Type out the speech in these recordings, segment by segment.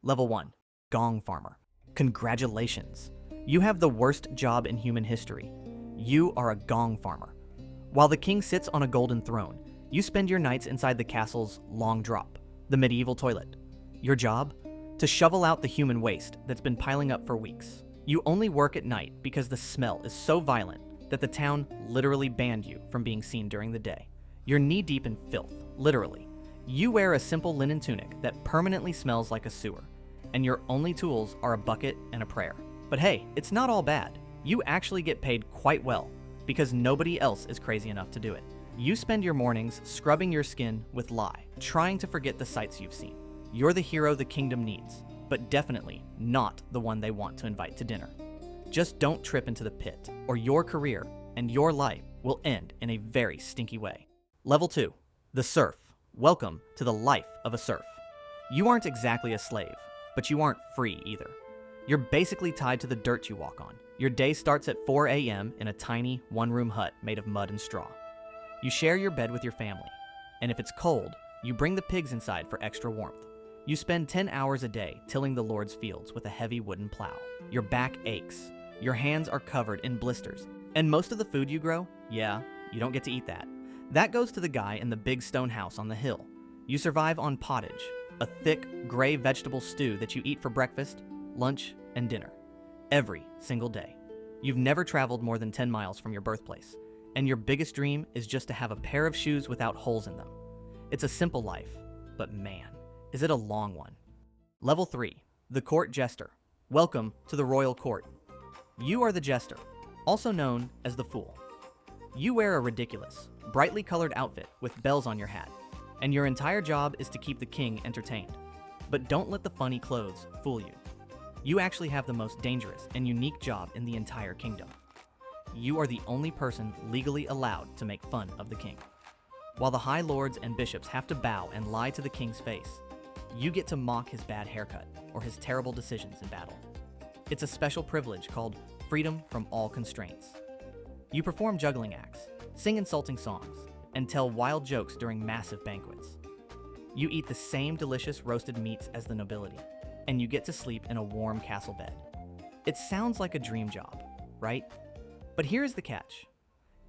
Level 1. Gong Farmer. Congratulations. You have the worst job in human history. You are a gong farmer. While the king sits on a golden throne, you spend your nights inside the castle's long drop, the medieval toilet. Your job? To shovel out the human waste that's been piling up for weeks. You only work at night because the smell is so violent that the town literally banned you from being seen during the day. You're knee-deep in filth, literally. You wear a simple linen tunic that permanently smells like a sewer, and your only tools are a bucket and a prayer. But hey, it's not all bad. You actually get paid quite well, because nobody else is crazy enough to do it. You spend your mornings scrubbing your skin with lye, trying to forget the sights you've seen. You're the hero the kingdom needs, but definitely not the one they want to invite to dinner. Just don't trip into the pit, or your career and your life will end in a very stinky way. Level 2. The Serf. Welcome to the life of a serf. You aren't exactly a slave, but you aren't free either. You're basically tied to the dirt you walk on. Your day starts at 4 a.m. in a tiny one-room hut made of mud and straw. You share your bed with your family, and if it's cold, you bring the pigs inside for extra warmth. You spend 10 hours a day tilling the Lord's fields with a heavy wooden plow. Your back aches, your hands are covered in blisters, and most of the food you grow, yeah, you don't get to eat that. That goes to the guy in the big stone house on the hill. You survive on pottage, a thick, gray vegetable stew that you eat for breakfast, lunch, and dinner, every single day. You've never traveled more than 10 miles from your birthplace, and your biggest dream is just to have a pair of shoes without holes in them. It's a simple life, but man, is it a long one. Level 3. The Court Jester. Welcome to the Royal Court. You are the Jester, also known as the Fool. You wear a ridiculous, brightly colored outfit with bells on your hat, and your entire job is to keep the king entertained. But don't let the funny clothes fool you. You actually have the most dangerous and unique job in the entire kingdom. You are the only person legally allowed to make fun of the king. While the high lords and bishops have to bow and lie to the king's face, you get to mock his bad haircut or his terrible decisions in battle. It's a special privilege called freedom from all constraints. You perform juggling acts, sing insulting songs, and tell wild jokes during massive banquets. You eat the same delicious roasted meats as the nobility, and you get to sleep in a warm castle bed. It sounds like a dream job, right? But here's the catch.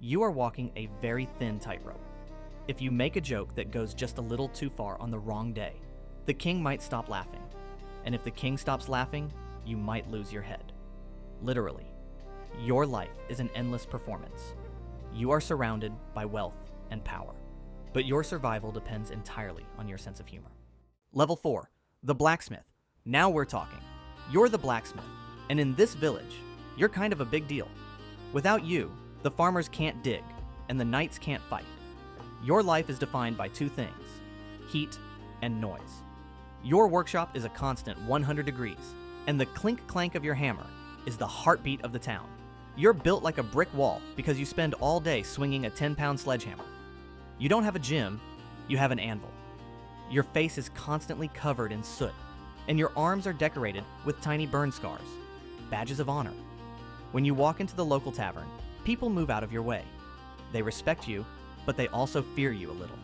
You are walking a very thin tightrope. If you make a joke that goes just a little too far on the wrong day, the king might stop laughing. And if the king stops laughing, you might lose your head. Literally, your life is an endless performance. You are surrounded by wealth and power, but your survival depends entirely on your sense of humor. Level 4. The Blacksmith. Now we're talking. You're the blacksmith, and in this village, you're kind of a big deal. Without you, the farmers can't dig, and the knights can't fight. Your life is defined by two things: heat and noise. Your workshop is a constant 100 degrees, and the clink-clank of your hammer is the heartbeat of the town. You're built like a brick wall because you spend all day swinging a 10-pound sledgehammer. You don't have a gym, you have an anvil. Your face is constantly covered in soot, and your arms are decorated with tiny burn scars, badges of honor. When you walk into the local tavern, people move out of your way. They respect you, but they also fear you a little.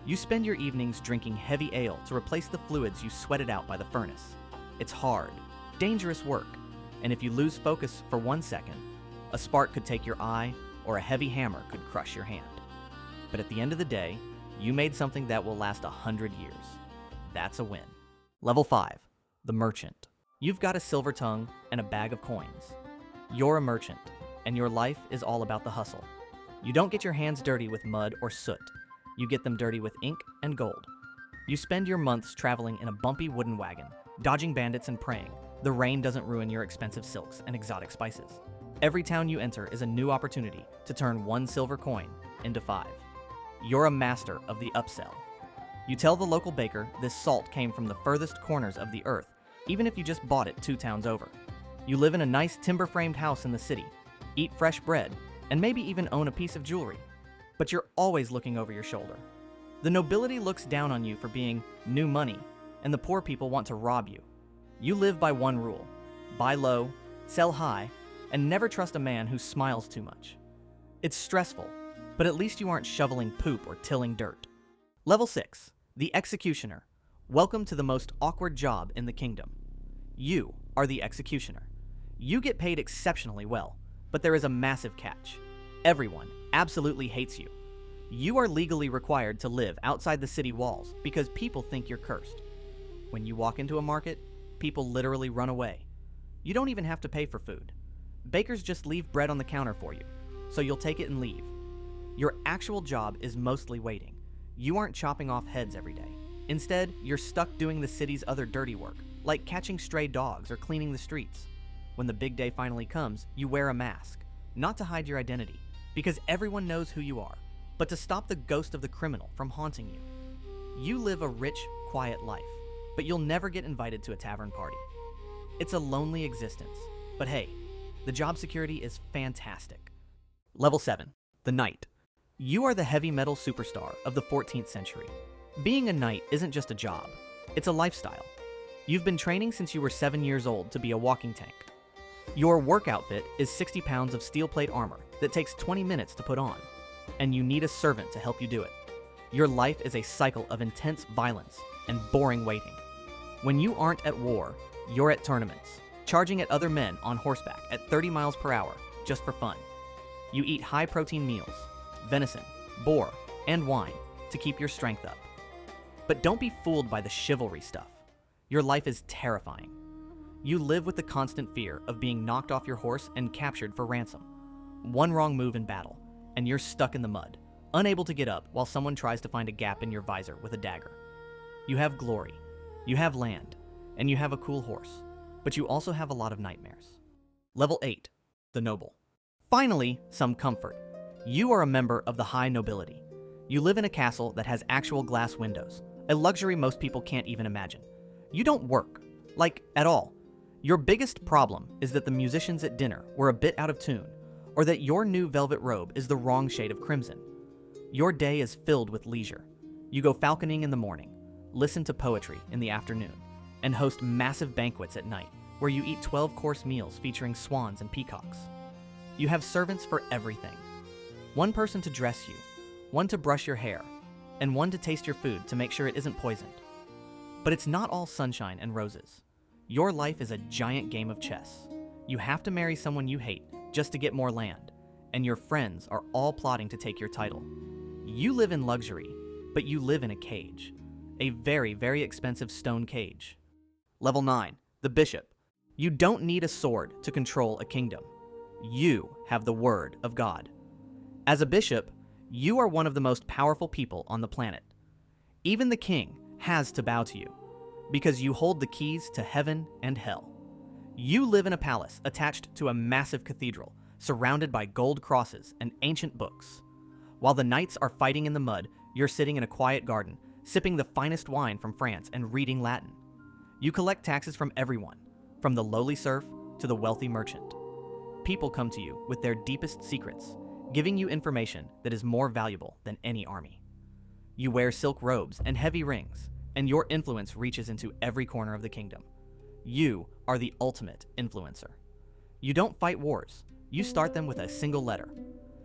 You spend your evenings drinking heavy ale to replace the fluids you sweated out by the furnace. It's hard, dangerous work, and if you lose focus for 1 second, a spark could take your eye or a heavy hammer could crush your hand. But at the end of the day, you made something that will last 100 years. That's a win. Level 5. The Merchant. You've got a silver tongue and a bag of coins. You're a merchant, and your life is all about the hustle. You don't get your hands dirty with mud or soot. You get them dirty with ink and gold. You spend your months traveling in a bumpy wooden wagon, dodging bandits and praying the rain doesn't ruin your expensive silks and exotic spices. Every town you enter is a new opportunity to turn 1 silver coin into 5. You're a master of the upsell. You tell the local baker this salt came from the furthest corners of the earth, even if you just bought it 2 towns over. You live in a nice timber-framed house in the city, eat fresh bread, and maybe even own a piece of jewelry. But you're always looking over your shoulder. The nobility looks down on you for being new money, and the poor people want to rob you. You live by one rule: buy low, sell high, and never trust a man who smiles too much. It's stressful, but at least you aren't shoveling poop or tilling dirt. Level 6. The Executioner, Welcome to the most awkward job in the kingdom. You are the executioner. You get paid exceptionally well, but there is a massive catch. Everyone absolutely hates you. You are legally required to live outside the city walls because people think you're cursed. When you walk into a market, people literally run away. You don't even have to pay for food. Bakers just leave bread on the counter for you, so you'll take it and leave. Your actual job is mostly waiting. You aren't chopping off heads every day. Instead, you're stuck doing the city's other dirty work, like catching stray dogs or cleaning the streets. When the big day finally comes, you wear a mask, not to hide your identity, because everyone knows who you are, but to stop the ghost of the criminal from haunting you. You live a rich, quiet life, but you'll never get invited to a tavern party. It's a lonely existence, but hey, the job security is fantastic. Level 7, the Knight. You are the heavy metal superstar of the 14th century. Being a knight isn't just a job, it's a lifestyle. You've been training since you were 7 years old to be a walking tank. Your work outfit is 60 pounds of steel plate armor that takes 20 minutes to put on, and you need a servant to help you do it. Your life is a cycle of intense violence and boring waiting. When you aren't at war, you're at tournaments, charging at other men on horseback at 30 miles per hour just for fun. You eat high-protein meals, venison, boar, and wine to keep your strength up. But don't be fooled by the chivalry stuff. Your life is terrifying. You live with the constant fear of being knocked off your horse and captured for ransom. One wrong move in battle, and you're stuck in the mud, unable to get up while someone tries to find a gap in your visor with a dagger. You have glory, you have land, and you have a cool horse, but you also have a lot of nightmares. Level 8, the Noble. Finally, some comfort. You are a member of the high nobility. You live in a castle that has actual glass windows, a luxury most people can't even imagine. You don't work, like, at all. Your biggest problem is that the musicians at dinner were a bit out of tune, or that your new velvet robe is the wrong shade of crimson. Your day is filled with leisure. You go falconing in the morning, listen to poetry in the afternoon, and host massive banquets at night where you eat 12-course meals featuring swans and peacocks. You have servants for everything. One person to dress you, one to brush your hair, and one to taste your food to make sure it isn't poisoned. But it's not all sunshine and roses. Your life is a giant game of chess. You have to marry someone you hate just to get more land, and your friends are all plotting to take your title. You live in luxury, but you live in a cage. A very, very expensive stone cage. Level 9, the Bishop. You don't need a sword to control a kingdom. You have the Word of God. As a bishop, you are one of the most powerful people on the planet. Even the king has to bow to you, because you hold the keys to heaven and hell. You live in a palace attached to a massive cathedral, surrounded by gold crosses and ancient books. While the knights are fighting in the mud, you're sitting in a quiet garden, sipping the finest wine from France and reading Latin. You collect taxes from everyone, from the lowly serf to the wealthy merchant. People come to you with their deepest secrets, giving you information that is more valuable than any army. You wear silk robes and heavy rings, and your influence reaches into every corner of the kingdom. You are the ultimate influencer. You don't fight wars, you start them with a single letter.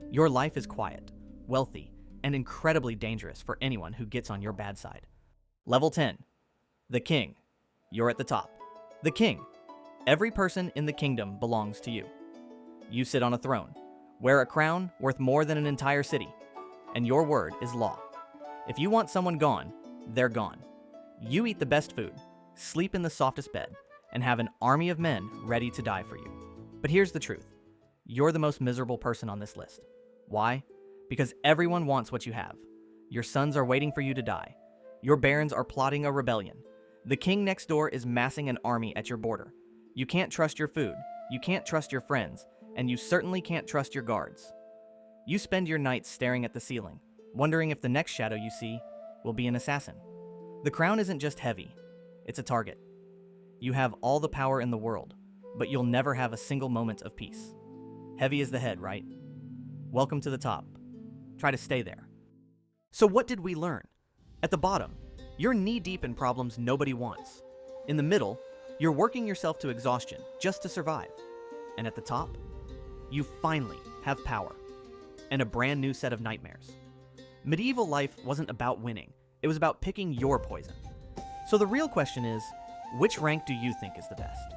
Your life is quiet, wealthy, and incredibly dangerous for anyone who gets on your bad side. Level 10, the King. You're at the top. The King. Every person in the kingdom belongs to you. You sit on a throne, wear a crown worth more than an entire city, and your word is law. If you want someone gone, they're gone. You eat the best food, sleep in the softest bed, and have an army of men ready to die for you. But here's the truth. You're the most miserable person on this list. Why? Because everyone wants what you have. Your sons are waiting for you to die. Your barons are plotting a rebellion. The king next door is massing an army at your border. You can't trust your food, you can't trust your friends, and you certainly can't trust your guards. You spend your nights staring at the ceiling, wondering if the next shadow you see will be an assassin. The crown isn't just heavy, it's a target. You have all the power in the world, but you'll never have a single moment of peace. Heavy is the head, right? Welcome to the top. Try to stay there. So what did we learn? At the bottom, you're knee-deep in problems nobody wants. In the middle, you're working yourself to exhaustion just to survive. And at the top, you finally have power and a brand new set of nightmares. Medieval life wasn't about winning. It was about picking your poison. So the real question is, which rank do you think is the best?